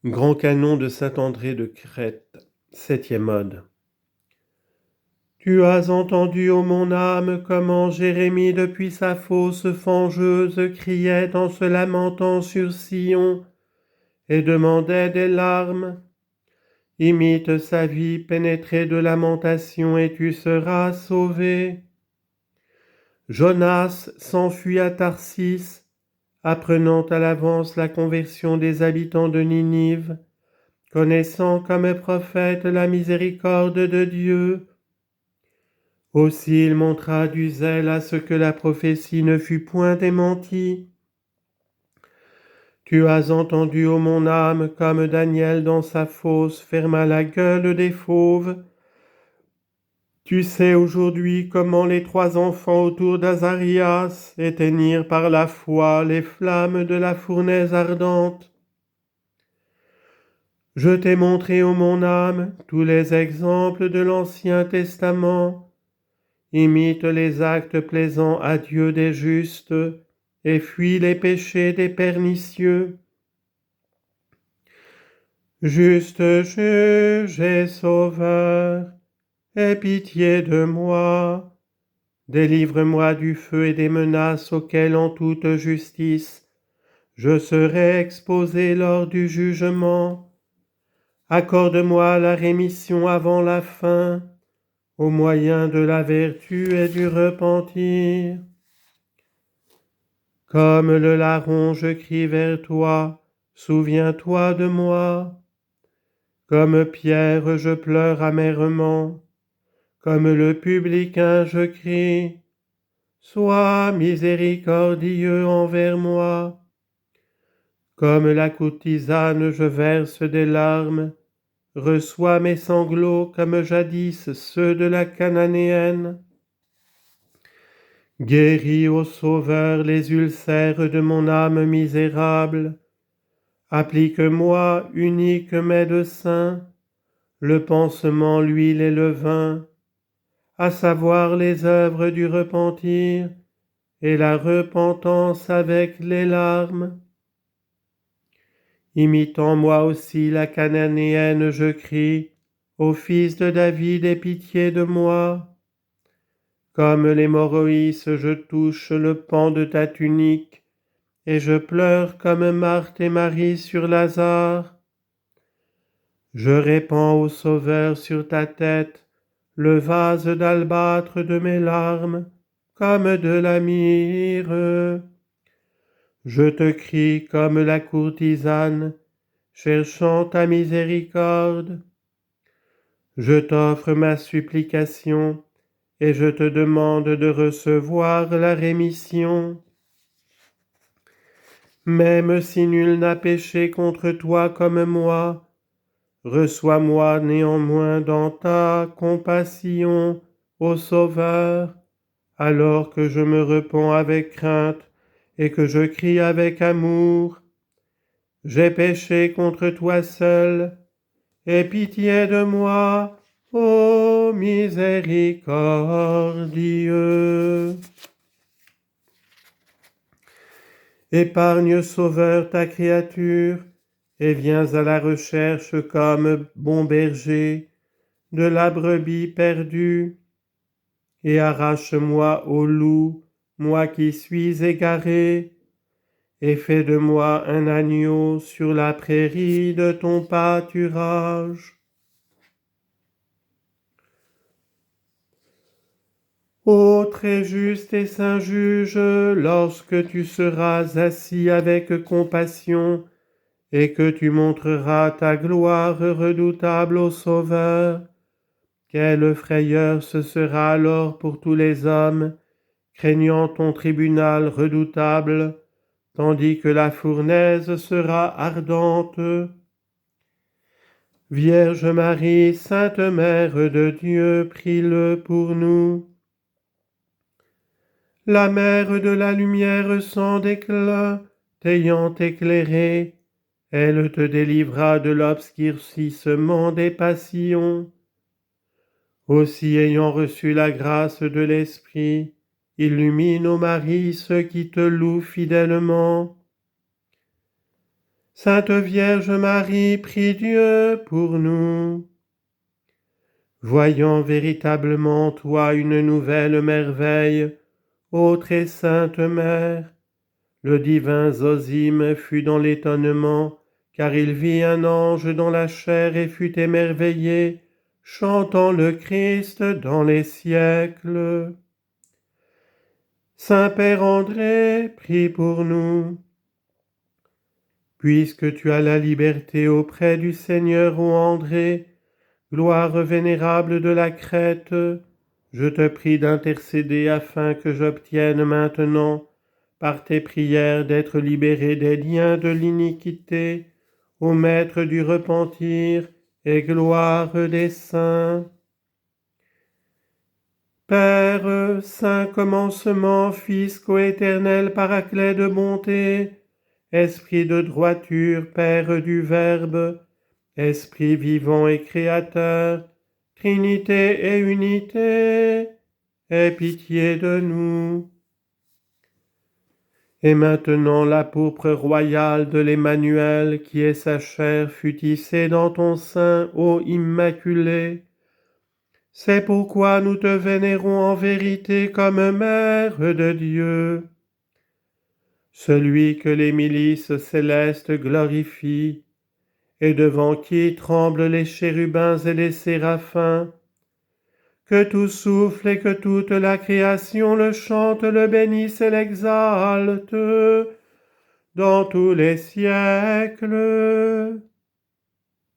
Grand canon de Saint-André de Crète, 7e ode. Tu as entendu, ô mon âme, comment Jérémie depuis sa fosse fangeuse criait en se lamentant sur Sion et demandait des larmes. Imite sa vie pénétrée de lamentation et tu seras sauvé. Jonas s'enfuit à Tarsis, apprenant à l'avance la conversion des habitants de Ninive, connaissant comme prophète la miséricorde de Dieu. Aussi il montra du zèle à ce que la prophétie ne fût point démentie. Tu as entendu, ô mon âme, comme Daniel dans sa fosse ferma la gueule des fauves. Tu sais aujourd'hui comment les 3 enfants autour d'Azarias éteignirent par la foi les flammes de la fournaise ardente. Je t'ai montré, ô mon âme, tous les exemples de l'Ancien Testament. Imite les actes plaisants à Dieu des justes et fuis les péchés des pernicieux. Juste juge et sauveur, aie pitié de moi. Délivre-moi du feu et des menaces auxquelles en toute justice je serai exposé lors du jugement. Accorde-moi la rémission avant la fin, au moyen de la vertu et du repentir. Comme le larron je crie vers toi, souviens-toi de moi. Comme Pierre je pleure amèrement, comme le publicain je crie, sois miséricordieux envers moi. Comme la courtisane je verse des larmes, reçois mes sanglots comme jadis ceux de la Cananéenne. Guéris, ô Sauveur, les ulcères de mon âme misérable. Applique-moi, unique médecin, le pansement, l'huile et le vin, à savoir les œuvres du repentir et la repentance avec les larmes. Imitant moi aussi la Cananéenne, je crie, ô fils de David, aie pitié de moi. Comme l'hémorroïs, je touche le pan de ta tunique, et je pleure comme Marthe et Marie sur Lazare. Je répands, ô Sauveur, sur ta tête le vase d'albâtre de mes larmes, comme de la myrrhe. Je te crie comme la courtisane, cherchant ta miséricorde. Je t'offre ma supplication, et je te demande de recevoir la rémission. Même si nul n'a péché contre toi comme moi, reçois-moi néanmoins dans ta compassion, ô Sauveur, alors que je me repens avec crainte et que je crie avec amour. J'ai péché contre toi seul, aie pitié de moi, ô miséricordieux. Épargne, Sauveur, ta créature, et viens à la recherche comme bon berger de la brebis perdue, et arrache-moi au loup, moi qui suis égaré, et fais de moi un agneau sur la prairie de ton pâturage. Ô très juste et saint juge, lorsque tu seras assis avec compassion, et que tu montreras ta gloire redoutable au Sauveur, quelle frayeur ce sera alors pour tous les hommes, craignant ton tribunal redoutable, tandis que la fournaise sera ardente. Vierge Marie, Sainte Mère de Dieu, prie-le pour nous. La mère de la lumière sans déclin, t'ayant éclairé, elle te délivra de l'obscurcissement des passions. Aussi, ayant reçu la grâce de l'Esprit, illumine, ô Marie, ceux qui te louent fidèlement. Sainte Vierge Marie, prie Dieu pour nous. Voyant véritablement toi une nouvelle merveille, ô très sainte Mère, le divin Zosime fut dans l'étonnement, car il vit un ange dans la chair et fut émerveillé, chantant le Christ dans les siècles. Saint Père André, prie pour nous. Puisque tu as la liberté auprès du Seigneur, ô André, gloire vénérable de la Crète, je te prie d'intercéder afin que j'obtienne maintenant, par tes prières, d'être libéré des liens de l'iniquité, au Maître du repentir et gloire des saints. Père, saint commencement, Fils coéternel, Paraclet de bonté, Esprit de droiture, Père du Verbe, Esprit vivant et créateur, Trinité et unité, aie pitié de nous. Et maintenant la pourpre royale de l'Emmanuel, qui est sa chair, fut tissée dans ton sein, ô Immaculée. C'est pourquoi nous te vénérons en vérité comme Mère de Dieu. Celui que les milices célestes glorifient, et devant qui tremblent les chérubins et les séraphins, que tout souffle et que toute la création le chante, le bénisse et l'exalte, dans tous les siècles.